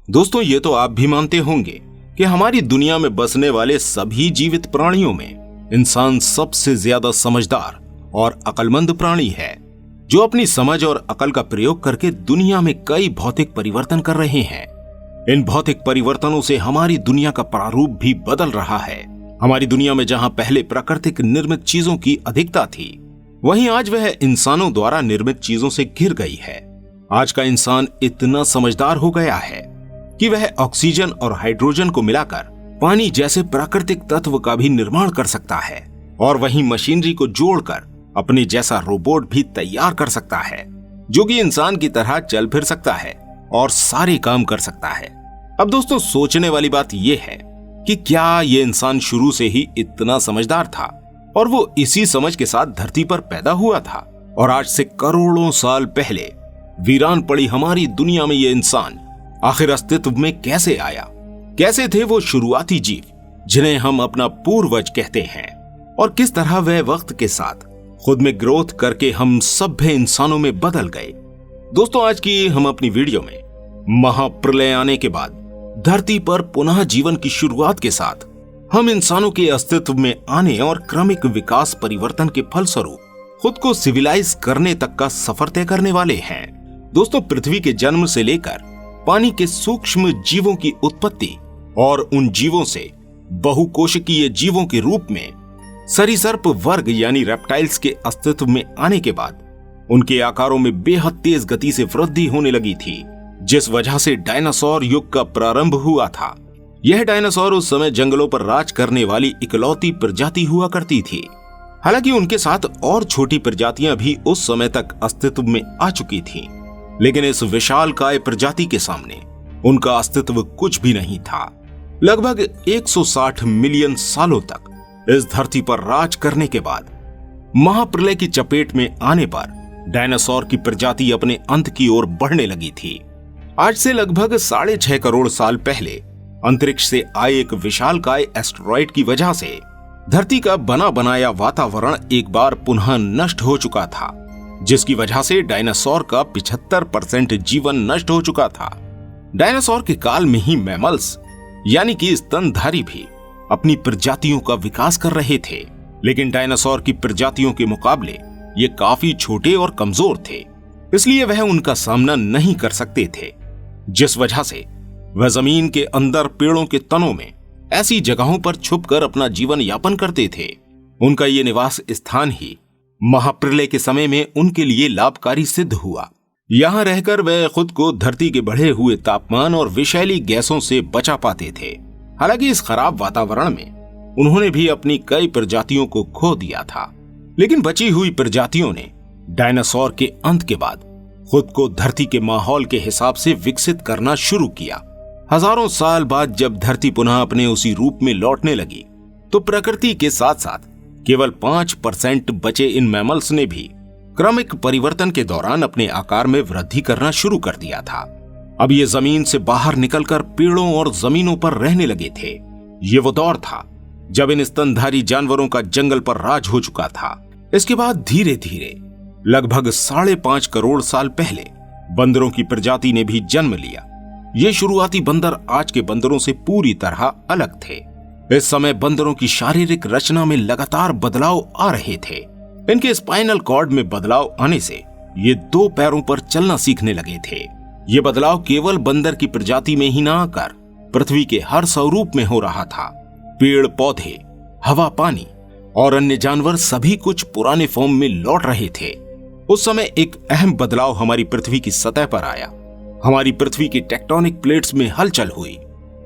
दोस्तों, ये तो आप भी मानते होंगे कि हमारी दुनिया में बसने वाले सभी जीवित प्राणियों में इंसान सबसे ज्यादा समझदार और अक्लमंद प्राणी है, जो अपनी समझ और अकल का प्रयोग करके दुनिया में कई भौतिक परिवर्तन कर रहे हैं। इन भौतिक परिवर्तनों से हमारी दुनिया का प्रारूप भी बदल रहा है। हमारी दुनिया में जहां पहले प्राकृतिक निर्मित चीजों की अधिकता थी, वहीं आज वह इंसानों द्वारा निर्मित चीजों से घिर गई है। आज का इंसान इतना समझदार हो गया है कि वह ऑक्सीजन और हाइड्रोजन को मिलाकर पानी जैसे प्राकृतिक तत्व का भी निर्माण कर सकता है, और वहीं मशीनरी को जोड़कर अपने जैसा रोबोट भी तैयार कर सकता है, जो कि इंसान की तरह चल फिर सकता है और सारे काम कर सकता है। अब दोस्तों, सोचने वाली बात यह है कि क्या ये इंसान शुरू से ही इतना समझदार था और वो इसी समझ के साथ धरती पर पैदा हुआ था, और आज से करोड़ों साल पहले वीरान पड़ी हमारी दुनिया में ये इंसान आखिर अस्तित्व में कैसे आया? कैसे थे वो शुरुआती जीव जिन्हें हम अपना पूर्वज कहते हैं, और किस तरह वह वक्त के साथ खुद में ग्रोथ करके हम सभ्य इंसानों में बदल गए? दोस्तों, आज की हम अपनी वीडियो में महाप्रलय आने के बाद धरती पर पुनः जीवन की शुरुआत के साथ हम इंसानों के अस्तित्व में आने और क्रमिक विकास परिवर्तन के फलस्वरूप खुद को सिविलाइज करने तक का सफर तय करने वाले हैं। दोस्तों, पृथ्वी के जन्म से लेकर पानी के सूक्ष्म जीवों की उत्पत्ति और उन जीवों से बहुकोशिकीय जीवों के रूप में सरीसृप वर्ग यानी रेप्टाइल्स के अस्तित्व में आने के बाद उनके आकारों में बेहद तेज गति से वृद्धि होने लगी थी, जिस वजह से डायनासोर युग का प्रारंभ हुआ था। यह डायनासोर उस समय जंगलों पर राज करने वाली इकलौती प्रजाति हुआ करती थी। हालांकि उनके साथ और छोटी प्रजातियां भी उस समय तक अस्तित्व में आ चुकी थीं, लेकिन इस विशालकाय प्रजाति के सामने उनका अस्तित्व कुछ भी नहीं था। लगभग 160 मिलियन सालों तक इस धरती पर राज करने के बाद महाप्रलय की चपेट में आने पर डायनासोर की प्रजाति अपने अंत की ओर बढ़ने लगी थी। आज से लगभग 6.5 करोड़ साल पहले अंतरिक्ष से आए एक विशालकाय एस्टेरॉयड की वजह से धरती का बना बनाया वातावरण एक बार पुनः नष्ट हो चुका था, जिसकी वजह से डायनासोर का 75% जीवन नष्ट हो चुका था। डायनासोर के काल में ही मैमल्स यानी कि स्तनधारी भी अपनी प्रजातियों का विकास कर रहे थे, लेकिन डायनासोर की प्रजातियों के मुकाबले ये काफी छोटे और कमजोर थे, इसलिए वह उनका सामना नहीं कर सकते थे, जिस वजह से वह जमीन के अंदर पेड़ों के तनों में ऐसी जगहों पर छुपकर अपना जीवन यापन करते थे। उनका ये निवास स्थान ही महाप्रलय के समय में उनके लिए लाभकारी सिद्ध हुआ। यहां रहकर वह खुद को धरती के बढ़े हुए तापमान और विषैली गैसों से बचा पाते थे। हालांकि इस खराब वातावरण में उन्होंने भी अपनी कई प्रजातियों को खो दिया था, लेकिन बची हुई प्रजातियों ने डायनासोर के अंत के बाद खुद को धरती के माहौल के हिसाब से विकसित करना शुरू किया। हजारों साल बाद जब धरती पुनः अपने उसी रूप में लौटने लगी, तो प्रकृति के साथ साथ केवल 5% बचे इन मैमल्स ने भी क्रमिक परिवर्तन के दौरान अपने आकार में वृद्धि करना शुरू कर दिया था। अब ये जमीन से बाहर निकलकर पेड़ों और जमीनों पर रहने लगे थे। ये वो दौर था जब इन स्तनधारी जानवरों का जंगल पर राज हो चुका था। इसके बाद धीरे धीरे लगभग 5.5 करोड़ साल पहले बंदरों की प्रजाति ने भी जन्म लिया। ये शुरुआती बंदर आज के बंदरों से पूरी तरह अलग थे। इस समय बंदरों की शारीरिक रचना में लगातार बदलाव आ रहे थे। इनके स्पाइनल कॉर्ड में बदलाव आने से ये 2 पैरों पर चलना सीखने लगे थे। ये बदलाव केवल बंदर की प्रजाति में ही न आकर पृथ्वी के हर स्वरूप में हो रहा था। पेड़ पौधे, हवा, पानी और अन्य जानवर सभी कुछ पुराने फॉर्म में लौट रहे थे। उस समय एक अहम बदलाव हमारी पृथ्वी की सतह पर आया। हमारी पृथ्वी की टेक्टोनिक प्लेट्स में हलचल हुई,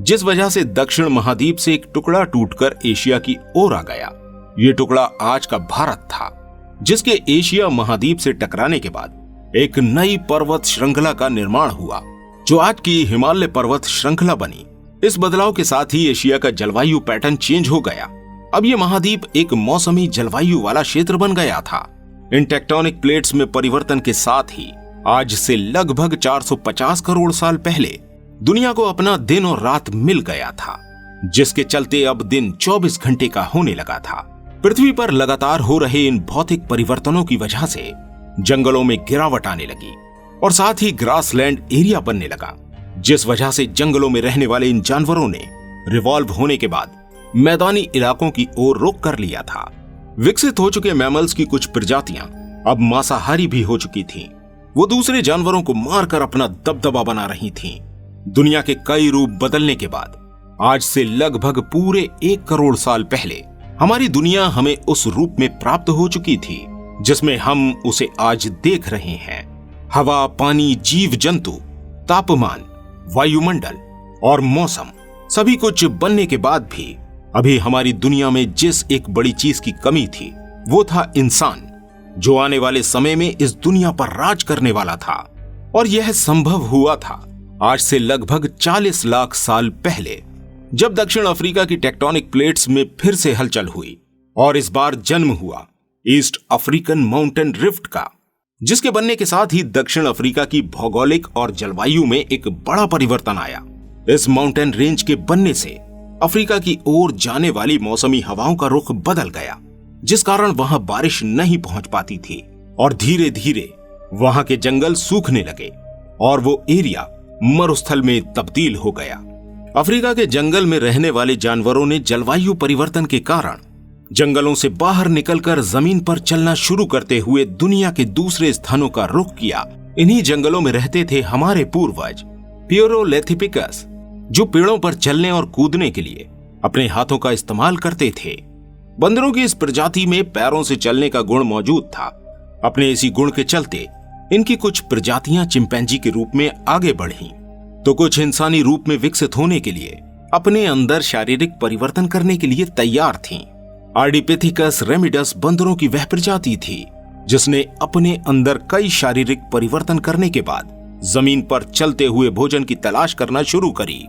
जिस वजह से दक्षिण महाद्वीप से एक टुकड़ा टूटकर एशिया की ओर आ गया। ये टुकड़ा आज का भारत था, जिसके एशिया महाद्वीप से टकराने के बाद एक नई पर्वत श्रृंखला का निर्माण हुआ, जो आज की हिमालय पर्वत श्रृंखला बनी। इस बदलाव के साथ ही एशिया का जलवायु पैटर्न चेंज हो गया। अब ये महाद्वीप एक मौसमी जलवायु वाला क्षेत्र बन गया था। इन टेक्टोनिक प्लेट्स में परिवर्तन के साथ ही आज से लगभग 450 करोड़ साल पहले दुनिया को अपना दिन और रात मिल गया था, जिसके चलते अब दिन 24 घंटे का होने लगा था। पृथ्वी पर लगातार हो रहे इन भौतिक परिवर्तनों की वजह से जंगलों में गिरावट आने लगी और साथ ही ग्रासलैंड एरिया बनने लगा, जिस वजह से जंगलों में रहने वाले इन जानवरों ने रिवॉल्व होने के बाद मैदानी इलाकों की ओर रुख कर लिया था। विकसित हो चुके मैमल्स की कुछ प्रजातियां अब मांसाहारी भी हो चुकी थीं। वो दूसरे जानवरों को मारकर अपना दबदबा बना रही थीं। दुनिया के कई रूप बदलने के बाद आज से लगभग पूरे 1 करोड़ साल पहले हमारी दुनिया हमें उस रूप में प्राप्त हो चुकी थी जिसमें हम उसे आज देख रहे हैं। हवा, पानी, जीव जंतु, तापमान, वायुमंडल और मौसम सभी कुछ बनने के बाद भी अभी हमारी दुनिया में जिस एक बड़ी चीज की कमी थी वो था इंसान, जो आने वाले समय में इस दुनिया पर राज करने वाला था। और यह संभव हुआ था आज से लगभग 40 लाख साल पहले, जब दक्षिण अफ्रीका की टेक्टोनिक प्लेट्स में फिर से हलचल हुई और इस बार जन्म हुआ ईस्ट अफ्रीकन माउंटेन रिफ्ट का, जिसके बनने के साथ ही दक्षिण अफ्रीका की भौगोलिक और जलवायु में एक बड़ा परिवर्तन आया। इस माउंटेन रेंज के बनने से अफ्रीका की ओर जाने वाली मौसमी हवाओं का रुख बदल गया, जिस कारण वहां बारिश नहीं पहुंच पाती थी और धीरे धीरे वहां के जंगल सूखने लगे और वो एरिया मरुस्थल में तब्दील हो गया। अफ्रीका के जंगल में रहने वाले जानवरों ने जलवायु परिवर्तन के कारण जंगलों से बाहर निकलकर जमीन पर चलना शुरू करते हुए दुनिया के दूसरे स्थानों का रुख किया। इन्हीं जंगलों में रहते थे हमारे पूर्वज पियोरोलेथिपिकस, जो पेड़ों पर चलने और कूदने के लिए अपने हाथों का इस्तेमाल करते थे। बंदरों की इस प्रजाति में पैरों से चलने का गुण मौजूद था। अपने इसी गुण के चलते इनकी कुछ प्रजातियां चिंपैंजी के रूप में आगे बढ़ीं, तो कुछ इंसानी रूप में विकसित होने के लिए अपने अंदर शारीरिक परिवर्तन करने के लिए तैयार थीं। आर्डिपिथेकस रेमिडस बंदरों की वह प्रजाति थी जिसने अपने अंदर कई शारीरिक परिवर्तन करने के बाद जमीन पर चलते हुए भोजन की तलाश करना शुरू करी।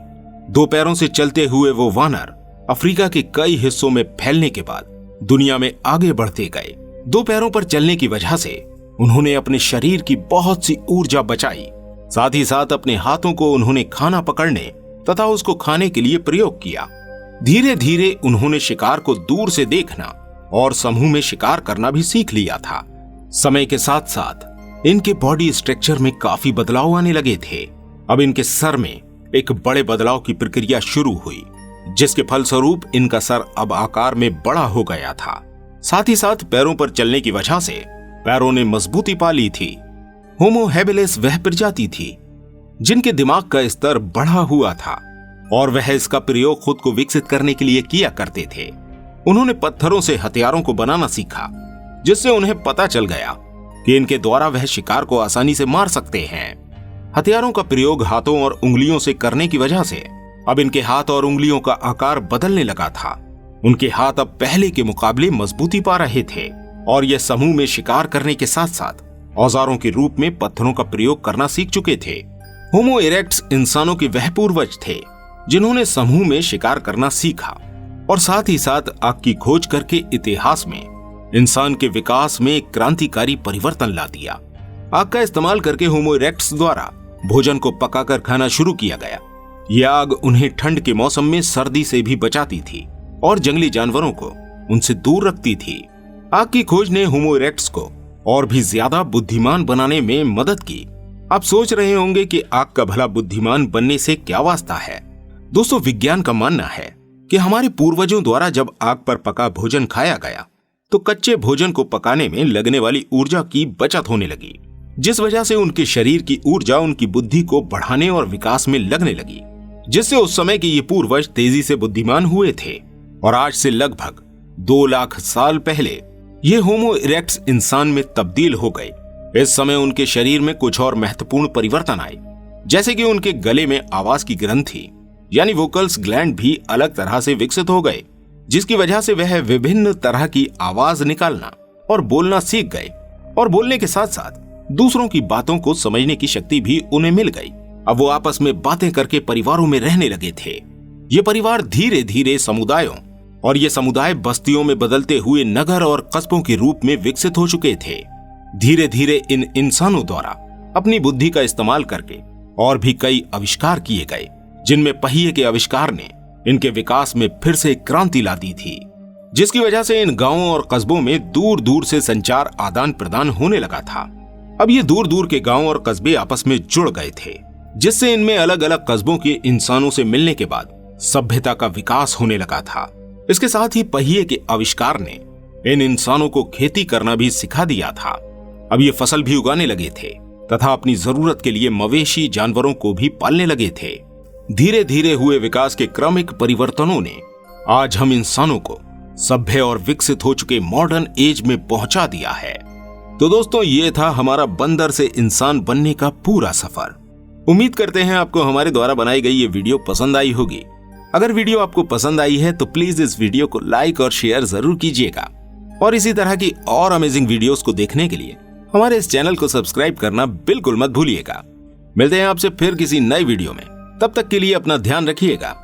2 पैरों से चलते हुए वो वानर अफ्रीका के कई हिस्सों में फैलने के बाद दुनिया में आगे बढ़ते गए। 2 पैरों पर चलने की वजह से उन्होंने अपने शरीर की बहुत सी ऊर्जा बचाई। साथ ही साथ अपने हाथों को उन्होंने खाना पकड़ने तथा उसको खाने के लिए प्रयोग किया। धीरे धीरे उन्होंने शिकार को दूर से देखना और समूह में शिकार करना भी सीख लिया था। समय के साथ साथ इनके बॉडी स्ट्रक्चर में काफी बदलाव आने लगे थे। अब इनके सर में एक बड़े बदलाव की प्रक्रिया शुरू हुई, जिसके फलस्वरूप इनका सर अब आकार में बड़ा हो गया था। साथ ही साथ पैरों पर चलने की वजह से पैरों ने मजबूती पा ली थी। होमो हैबिलिस वह प्रजाति थी जिनके दिमाग का स्तर बढ़ा हुआ था और वह इसका प्रयोग खुद को विकसित करने के लिए किया करते थे। उन्होंने पत्थरों से हथियारों को बनाना सीखा, जिससे उन्हें पता चल गया कि इनके द्वारा वह शिकार को आसानी से मार सकते हैं। हथियारों का प्रयोग हाथों और उंगलियों से करने की वजह से अब इनके हाथ और उंगलियों का आकार बदलने लगा था। उनके हाथ अब पहले के मुकाबले मजबूती पा रहे थे और यह समूह में शिकार करने के साथ साथ औजारों के रूप में पत्थरों का प्रयोग करना सीख चुके थे। होमो इरेक्टस इंसानों के वह पूर्वज थे जिन्होंने समूह में शिकार करना सीखा और साथ ही साथ आग की खोज करके इतिहास में इंसान के विकास में एक क्रांतिकारी परिवर्तन ला दिया। आग का इस्तेमाल करके होमो इरेक्टस द्वारा भोजन को पकाकर खाना शुरू किया गया। यह आग उन्हें ठंड के मौसम में सर्दी से भी बचाती थी और जंगली जानवरों को उनसे दूर रखती थी। आग की खोज ने होमो इरेक्टस को और भी ज्यादा बुद्धिमान बनाने में मदद की। आप सोच रहे होंगे कि आग का भला बुद्धिमान बनने से क्या वास्ता है। दोस्तों, विज्ञान का मानना है कि हमारे पूर्वजों द्वारा जब आग पर पका भोजन खाया गया तो कच्चे भोजन को पकाने में लगने वाली ऊर्जा की बचत होने लगी, जिस वजह से उनके शरीर की ऊर्जा उनकी बुद्धि को बढ़ाने और विकास में लगने लगी, जिससे उस समय के ये पूर्वज तेजी से बुद्धिमान हुए थे। और आज से लगभग 2 लाख साल पहले ये होमो इरेक्टस इंसान में तब्दील हो गए। इस समय उनके शरीर में कुछ और महत्वपूर्ण परिवर्तन आए, जैसे कि उनके गले में आवाज की ग्रंथि यानी वोकल्स ग्लैंड भी अलग तरह से विकसित हो गए, जिसकी वजह से वह विभिन्न तरह की आवाज निकालना और बोलना सीख गए और बोलने के साथ साथ दूसरों की बातों को समझने की शक्ति भी उन्हें मिल गई। अब वो आपस में बातें करके परिवारों में रहने लगे थे। ये परिवार धीरे धीरे समुदायों और ये समुदाय बस्तियों में बदलते हुए नगर और कस्बों के रूप में विकसित हो चुके थे। धीरे धीरे इन इंसानों द्वारा अपनी बुद्धि का इस्तेमाल करके और भी कई आविष्कार किए गए, जिनमें पहिए के आविष्कार ने इनके विकास में फिर से क्रांति ला दी थी, जिसकी वजह से इन गांवों और कस्बों में दूर दूर से संचार आदान प्रदान होने लगा था। अब ये दूर दूर के गांव और कस्बे आपस में जुड़ गए थे, जिससे इनमें अलग अलग कस्बों के इंसानों से मिलने के बाद सभ्यता का विकास होने लगा था। इसके साथ ही पहिए के आविष्कार ने इन इंसानों को खेती करना भी सिखा दिया था। अब ये फसल भी उगाने लगे थे तथा अपनी जरूरत के लिए मवेशी जानवरों को भी पालने लगे थे। धीरे धीरे हुए विकास के क्रमिक परिवर्तनों ने आज हम इंसानों को सभ्य और विकसित हो चुके मॉडर्न एज में पहुंचा दिया है। तो दोस्तों, ये था हमारा बंदर से इंसान बनने का पूरा सफर। उम्मीद करते हैं आपको हमारे द्वारा बनाई गई ये वीडियो पसंद आई होगी। अगर वीडियो आपको पसंद आई है तो प्लीज इस वीडियो को लाइक और शेयर जरूर कीजिएगा और इसी तरह की और अमेजिंग वीडियोस को देखने के लिए हमारे इस चैनल को सब्सक्राइब करना बिल्कुल मत भूलिएगा। मिलते हैं आपसे फिर किसी नई वीडियो में। तब तक के लिए अपना ध्यान रखिएगा।